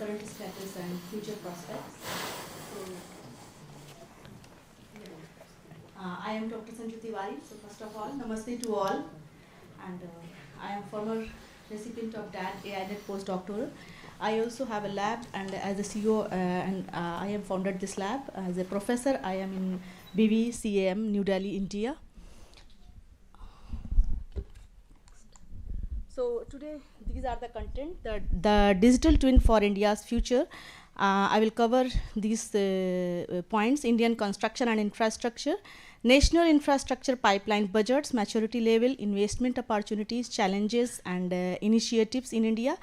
current status and future prospects. So, I am Dr. Sanju Tiwari. So first of all, namaste to all. And I am former recipient of DAD AINET postdoctoral. I also have a lab, and as a CEO, I am founded this lab. As a professor, I am in BVCAM, New Delhi, India. So today, these are the content, the digital twin for India's future. I will cover these points: Indian construction and infrastructure, national infrastructure pipeline budgets, maturity level, investment opportunities, challenges, and initiatives in India,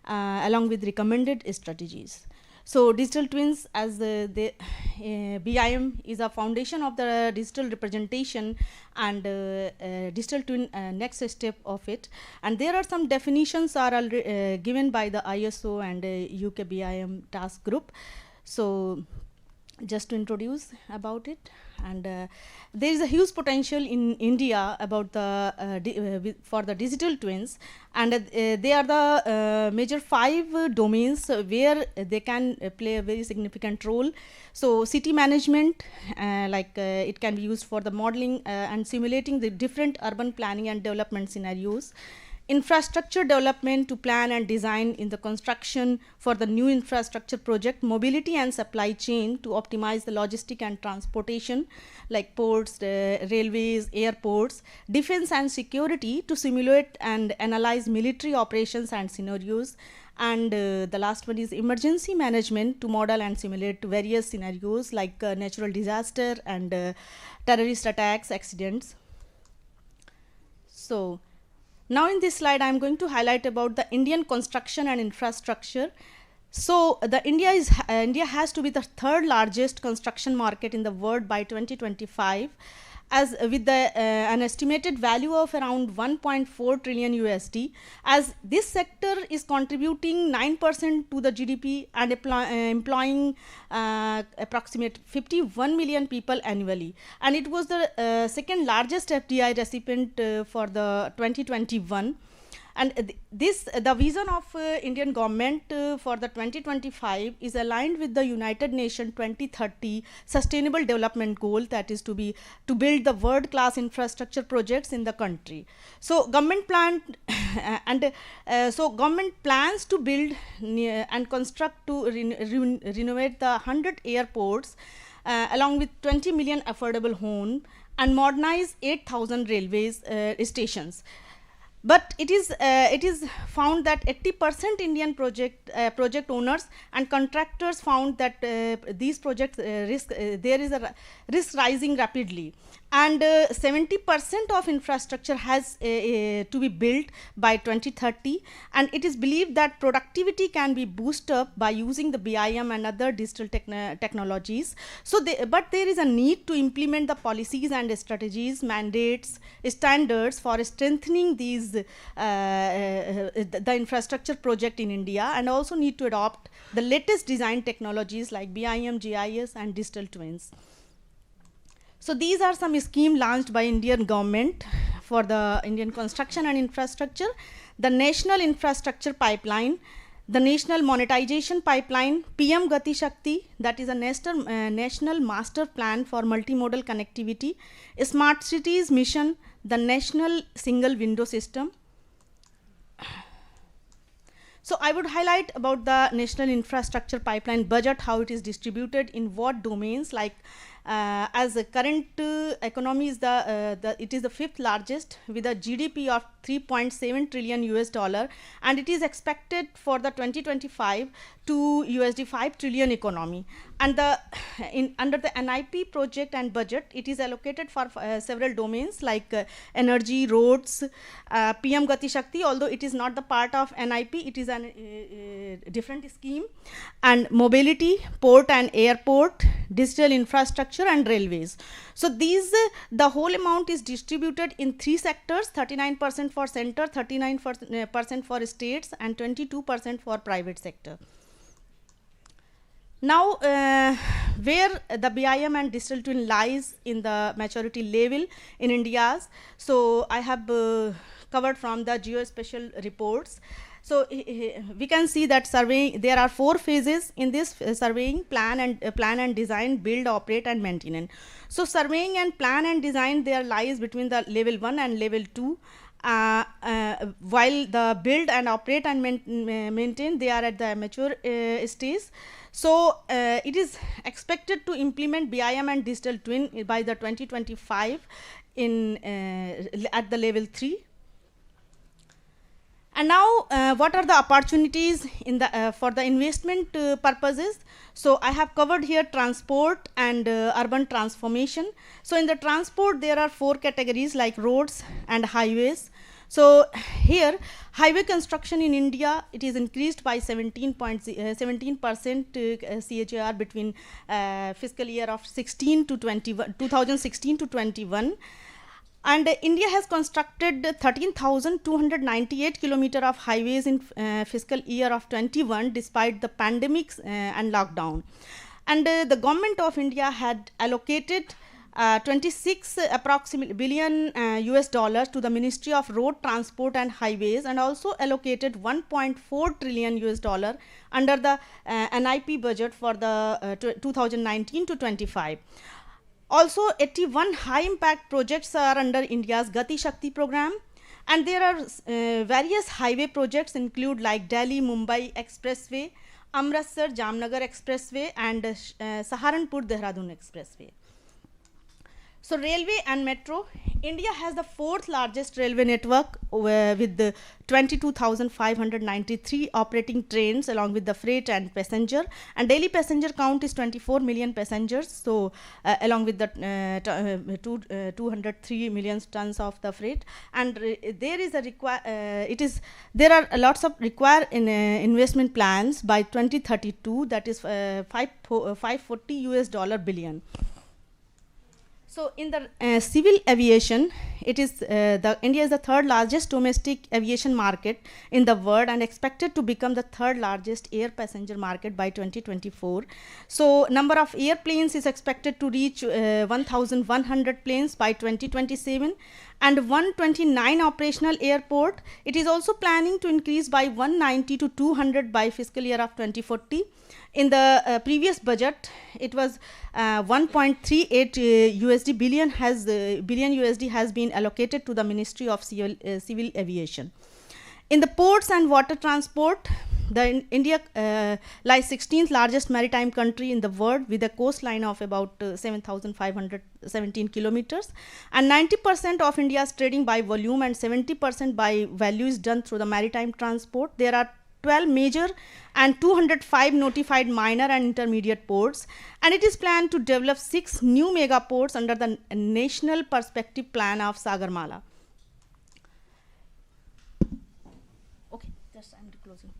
along with recommended strategies. So digital twins, as BIM is a foundation of the digital representation, and digital twin next step of it. And there are some definitions are given by the ISO and UK BIM task group. So just to introduce about it, and there is a huge potential in India about the for the digital twins, and they are the major 5 domains where they can play a very significant role. So city management, it can be used for the modeling and simulating the different urban planning and development scenarios. Infrastructure development to plan and design in the construction for the new infrastructure project, mobility and supply chain to optimize the logistic and transportation like ports, railways, airports, defense and security to simulate and analyze military operations and scenarios, and the last one is emergency management to model and simulate various scenarios like natural disaster and terrorist attacks, accidents. So now in this slide, I am going to highlight about the Indian construction and infrastructure. So India has to be the 3rd largest construction market in the world by 2025, as with an estimated value of around 1.4 trillion USD, as this sector is contributing 9% to the GDP and employing approximate 51 million people annually, and it was the 2nd largest FDI recipient for the 2021. And the vision of Indian government for the 2025 is aligned with the United Nations 2030 Sustainable Development Goal, that is to build the world-class infrastructure projects in the country. So government plans to build and construct to renovate the 100 airports along with 20 million affordable homes and modernize 8,000 railways stations. But it is found that 80% Indian project owners and contractors found that these projects there is a risk rising rapidly, and 70% of infrastructure has to be built by 2030, and it is believed that productivity can be boosted up by using the BIM and other digital technologies. So but there is a need to implement the policies and strategies, mandates, standards for strengthening these the infrastructure project in India, and also need to adopt the latest design technologies like BIM, GIS, and digital twins. So these are some schemes launched by Indian government for the Indian construction and infrastructure: the National Infrastructure Pipeline, the National Monetization Pipeline, PM Gati Shakti, that is a national master plan for multimodal connectivity, Smart Cities Mission, the National Single Window System. So I would highlight about the National Infrastructure Pipeline budget, how it is distributed in what domains, like as the current economy is it is the 5th largest with a GDP of 3.7 trillion US dollar, and it is expected for the 2025 to USD 5 trillion economy. And under the NIP project and budget, it is allocated for several domains like energy, roads, PM Gati Shakti, although it is not the part of NIP, it is a different scheme, and mobility, port and airport, digital infrastructure, and railways. So the whole amount is distributed in 3 sectors: 39% for center, 39% for states, and 22% for private sector. Now, where the BIM and digital twin lies in the maturity level in India's, so I have covered from the geospatial reports. So we can see that surveying, there are 4 phases in this surveying: plan and design, build, operate, and maintenance. So surveying and plan and design, there lies between the level 1 and level 2. While the build and operate and maintain, they are at the mature stage. So it is expected to implement BIM and digital twin by the 2025 in at the level 3. And now, what are the opportunities in the for the investment purposes? So I have covered here transport and urban transformation. So in the transport, there are 4 categories like roads and highways. So here, highway construction in India, it is increased by 17% CAGR between fiscal year of 2016 to 21. And India has constructed 13,298 kilometers of highways in fiscal year of 21, despite the pandemics and lockdown. And the government of India had allocated 26 approximately billion US dollars to the Ministry of Road Transport and Highways, and also allocated 1.4 trillion US dollar under the NIP budget for the 2019 to 25. Also, 81 high impact projects are under India's Gati Shakti program, and there are various highway projects include like Delhi Mumbai Expressway, Amritsar Jamnagar Expressway, and Saharanpur Dehradun Expressway. So railway and metro, India has the 4th largest railway network with the 22,593 operating trains along with the freight and passenger, and daily passenger count is 24 million passengers. So along with the 203 million tons of the freight, and there is a there are lots of investment plans by 2032, that is $540 US billion. So in the civil aviation, it is India is the 3rd largest domestic aviation market in the world, and expected to become the 3rd largest air passenger market by 2024. So number of airplanes is expected to reach 1,100 planes by 2027, and 129 operational airport. It is also planning to increase by 190 to 200 by fiscal year of 2040. In the previous budget, it was 1.38 billion USD has been allocated to the Ministry of Civil Aviation. In the ports and water transport, India lies 16th largest maritime country in the world with a coastline of about 7,517 kilometers, and 90% of India's trading by volume and 70% by value is done through the maritime transport. There are 12 major and 205 notified minor and intermediate ports, and it is planned to develop 6 new mega ports under the National Perspective Plan of Sagarmala. Okay, just I'm closing.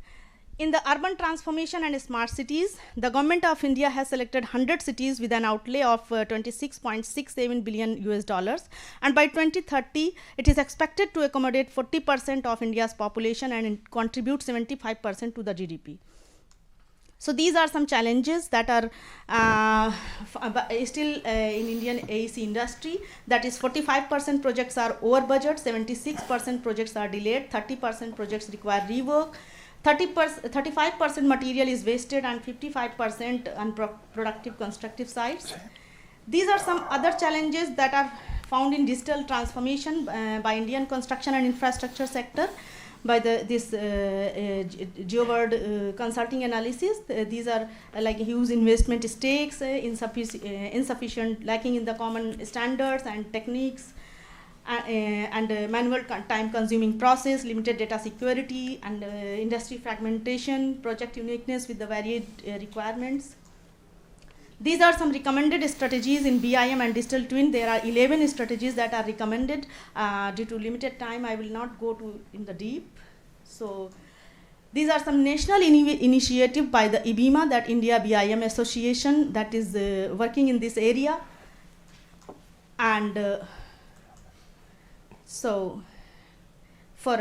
In the urban transformation and smart cities, the government of India has selected 100 cities with an outlay of 26.67 billion US dollars, and by 2030 it is expected to accommodate 40% of India's population and contribute 75% to the GDP. So these are some challenges that are still in Indian AEC industry. That is 45% projects are over budget, 76% projects are delayed, 30% projects require rework, 35% material is wasted, and 55% unproductive constructive sites. These are some other challenges that are found in digital transformation by Indian construction and infrastructure sector by this GeoWorld consulting analysis. These are like huge investment stakes, insufficient, lacking in the common standards and techniques, and manual time consuming process, limited data security, and industry fragmentation, project uniqueness with the varied requirements. These are some recommended strategies in BIM and digital twin. There are 11 strategies that are recommended. Due to limited time, I will not go in the deep. So these are some national initiative by the IBIMA, that India BIM Association, that is working in this area. And so for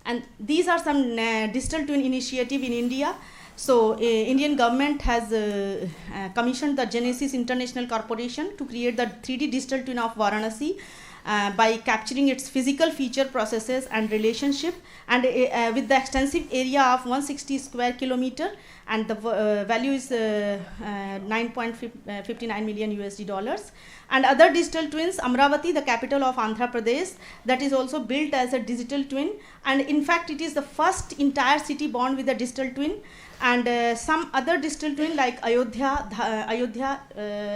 and these are some digital twin initiative in India. So Indian government has commissioned the Genesis International Corporation to create the 3D digital twin of Varanasi. by capturing its physical feature, processes and relationship, and with the extensive area of 160 square kilometer, and the value is 9.59 million USD dollars. And other digital twins, Amravati, the capital of Andhra Pradesh, that is also built as a digital twin, and in fact it is the first entire city born with a digital twin. And some other digital twin like Ayodhya,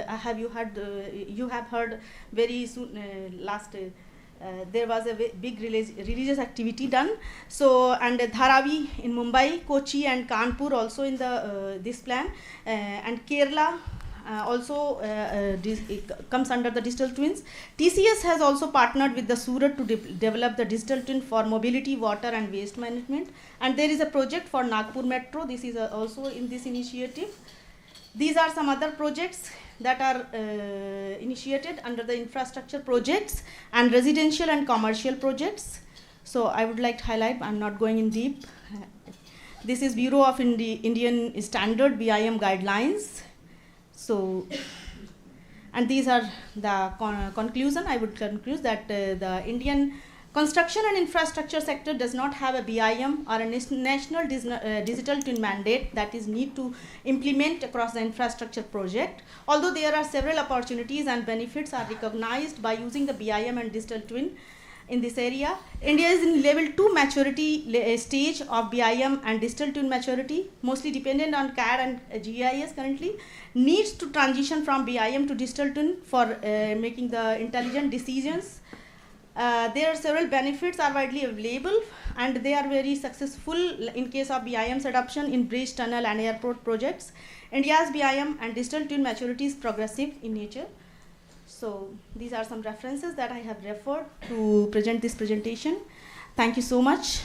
have you have heard very soon last there was a big religious activity done. So, and Dharavi in Mumbai, Kochi and Kanpur also in the this plan, and Kerala also comes under the digital twins. TCS has also partnered with the Surat to develop the digital twin for mobility, water and waste management, and there is a project for Nagpur Metro. This is also in this initiative. These are some other projects that are initiated under the infrastructure projects and residential and commercial projects. So I would like to highlight, I'm not going in deep. This is Bureau of Indian Standard BIM guidelines. So, and these are the conclusion. I would conclude that the Indian construction and infrastructure sector does not have a BIM or a national digital twin mandate that is need to implement across the infrastructure project. Although there are several opportunities and benefits are recognized by using the BIM and digital twin in this area. India is in level 2 maturity stage of BIM and digital twin maturity, mostly dependent on CAD and GIS currently, needs to transition from BIM to digital twin for making the intelligent decisions. There are several benefits are widely available, and they are very successful in case of BIM's adoption in bridge, tunnel and airport projects. India's BIM and digital twin maturity is progressive in nature. So these are some references that I have referred to present this presentation. Thank you so much.